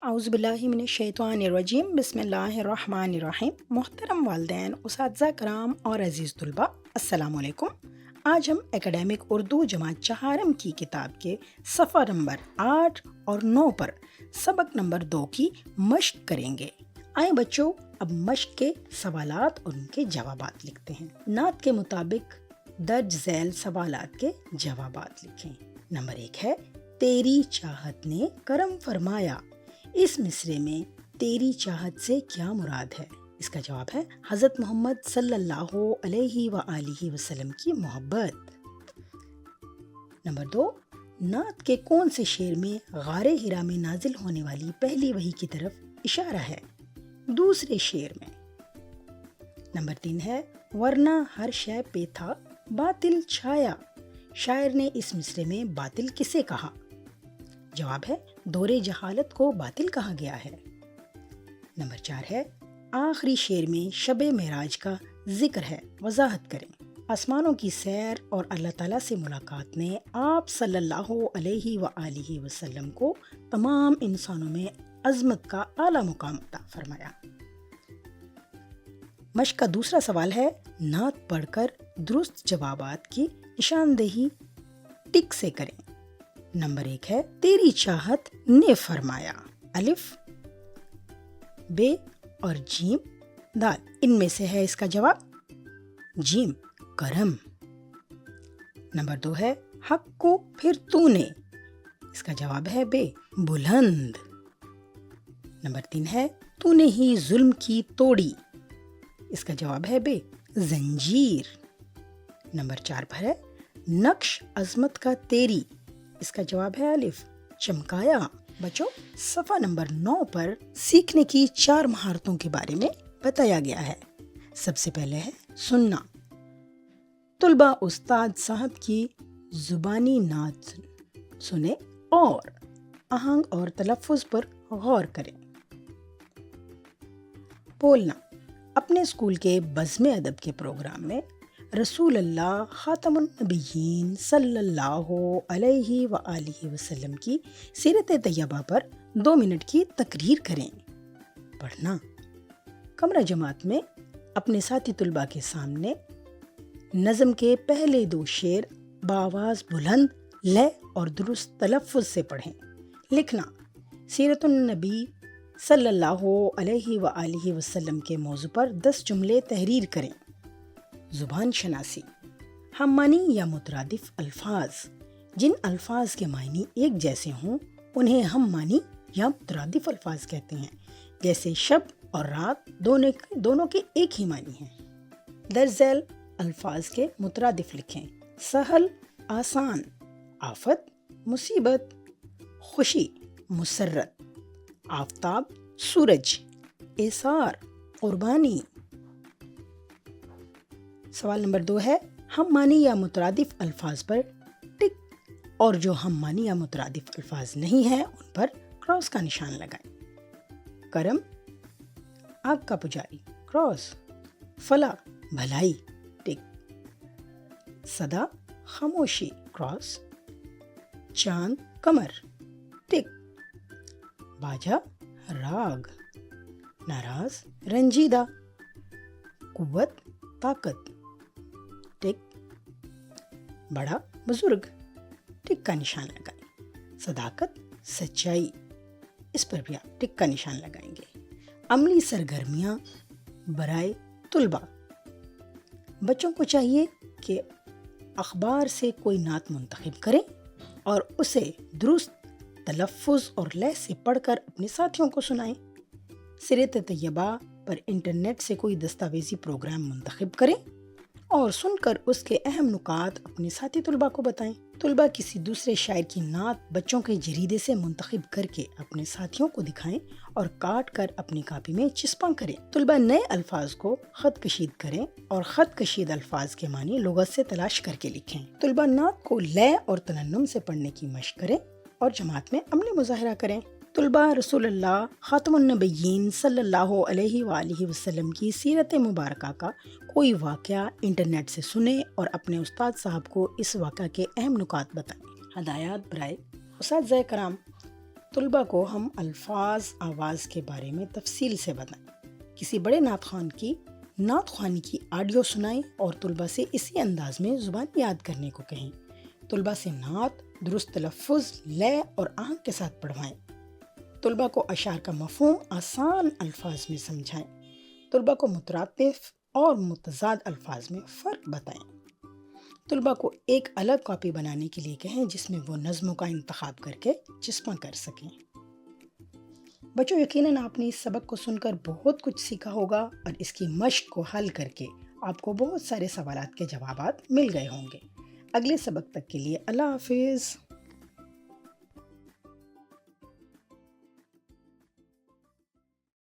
اعوذ باللہ من الشیطان الرجیم، بسم اللہ الرحمن الرحیم۔ محترم والدین، اساتذہ کرام اور عزیز طلباء، السلام علیکم۔ آج ہم اکیڈمک اردو جماعت چہارم کی کتاب کے صفحہ نمبر 8 اور 9 پر سبق نمبر 2 کی مشق کریں گے۔ آئیں بچوں، اب مشق کے سوالات اور ان کے جوابات لکھتے ہیں۔ نعت کے مطابق درج ذیل سوالات کے جوابات لکھیں۔ نمبر 1 ہے، تیری چاہت نے کرم فرمایا۔ اس مصرے میں تیری چاہت سے کیا مراد ہے؟ اس کا جواب ہے حضرت محمد صلی اللہ علیہ وآلہ وسلم کی محبت۔ نمبر 2، نعت کے کون سے شعر میں غار حرا میں نازل ہونے والی پہلی وحی کی طرف اشارہ ہے؟ دوسرے شعر میں۔ نمبر 3 ہے، ورنہ ہر شے پہ تھا باطل چھایا۔ شاعر نے اس مصرے میں باطل کسے کہا؟ جواب ہے، دور جہالت کو باطل کہا گیا ہے۔ نمبر 4 ہے، آخری شعر میں شب معراج کا ذکر ہے، وضاحت کریں۔ آسمانوں کی سیر اور اللہ تعالیٰ سے ملاقات نے آپ صلی اللہ علیہ وآلہ وسلم کو تمام انسانوں میں عظمت کا اعلیٰ مقام عطا فرمایا۔ مشق کا دوسرا سوال ہے، نعت پڑھ کر درست جوابات کی نشاندہی ٹک سے کریں۔ نمبر 1 ہے، تیری چاہت نے فرمایا۔ الف، بے اور جیم دال، ان میں سے ہے اس کا جواب جیم، کرم۔ نمبر 2 ہے، حق کو پھر تو نے، اس کا جواب ہے بے، بلند۔ نمبر 3 ہے، تو نے ہی ظلم کی توڑی، اس کا جواب ہے بے، زنجیر۔ نمبر 4 پر ہے، نقش عظمت کا تیری، اس کا جواب ہے الف، چمکایا۔ بچوں، صفحہ نمبر 9 پر سیکھنے کی 4 مہارتوں کے بارے میں بتایا گیا ہے۔ سب سے پہلے ہے سننا۔ طلباء استاد صاحب کی زبانی نعت سنیں اور آہنگ اور تلفظ پر غور کریں۔ بولنا، اپنے اسکول کے بزم ادب کے پروگرام میں رسول اللہ خاتم النبیین صلی اللہ علیہ وآلہ وسلم کی سیرت طیبہ پر 2 منٹ کی تقریر کریں۔ پڑھنا، کمرہ جماعت میں اپنے ساتھی طلباء کے سامنے نظم کے پہلے 2 شعر بآواز بلند، لے اور درست تلفظ سے پڑھیں۔ لکھنا، سیرت النبی صلی اللہ علیہ وآلہ وسلم کے موضوع پر 10 جملے تحریر کریں۔ زبان شناسی، ہم معنی یا مترادف الفاظ، جن الفاظ کے معنی ایک جیسے ہوں انہیں ہم معنی یا مترادف الفاظ کہتے ہیں، جیسے شب اور رات دونوں کے ایک ہی معنی ہیں۔ درج ذیل الفاظ کے مترادف لکھیں۔ سہل، آسان، آفت، مصیبت، خوشی، مسرت، آفتاب، سورج، ایثار، قربانی۔ سوال نمبر 2 ہے، ہم معنی یا مترادف الفاظ پر ٹک اور جو ہم معنی یا مترادف الفاظ نہیں ہیں ان پر کراس کا نشان لگائیں۔ کرم، آگ کا پجاری، کراس۔ فلاح، بھلائی، ٹک۔ صدا، خاموشی، کراس۔ چاند، قمر، ٹک۔ باجا، راگ۔ ناراض، رنجیدہ۔ قوت، طاقت، ٹک۔ بڑا، بزرگ، ٹک کا نشان لگائیں۔ صداقت، سچائی، اس پر بھی آپ ٹک کا نشان لگائیں گے۔ عملی سرگرمیاں برائے طلباء، بچوں کو چاہیے کہ اخبار سے کوئی نعت منتخب کریں اور اسے درست تلفظ اور لے سے پڑھ کر اپنے ساتھیوں کو سنائیں۔ سیرت طیبہ پر انٹرنیٹ سے کوئی دستاویزی پروگرام منتخب کریں اور سن کر اس کے اہم نکات اپنے ساتھی طلباء کو بتائیں۔ طلباء کسی دوسرے شاعر کی نعت بچوں کے جریدے سے منتخب کر کے اپنے ساتھیوں کو دکھائیں اور کاٹ کر اپنی کاپی میں چسپاں کریں۔ طلباء نئے الفاظ کو خط کشید کریں اور خط کشید الفاظ کے معنی لغت سے تلاش کر کے لکھیں۔ طلباء نعت کو لے اور ترنم سے پڑھنے کی مشق کریں اور جماعت میں عملی مظاہرہ کریں۔ طلباء رسول اللہ خاتم النبیین صلی اللہ علیہ وآلہ وسلم کی سیرت مبارکہ کا کوئی واقعہ انٹرنیٹ سے سنیں اور اپنے استاد صاحب کو اس واقعہ کے اہم نکات بتائیں۔ ہدایات برائے اساتذہ کرام، طلبہ کو ہم الفاظ آواز کے بارے میں تفصیل سے بتائیں. کسی بڑے نعت خوان کی نعت خوانی کی آڈیو سنائیں اور طلبہ سے اسی انداز میں زبان یاد کرنے کو کہیں. طلبہ سے نعت درست تلفظ، لے اور آہنگ کے ساتھ پڑھوائیں. طلبہ کو اشعار کا مفہوم آسان الفاظ میں سمجھائیں. طلبہ کو مترادف اور متضاد الفاظ میں فرق بتائیں. طلبہ کو ایک الگ کاپی بنانے کے لیے کہیں جس میں وہ نظموں کا انتخاب کر کے چسپاں کر سکیں. بچوں، یقیناً آپ نے اس سبق کو سن کر بہت کچھ سیکھا ہوگا اور اس کی مشق کو حل کر کے آپ کو بہت سارے سوالات کے جوابات مل گئے ہوں گے. اگلے سبق تک کے لیے اللہ حافظ.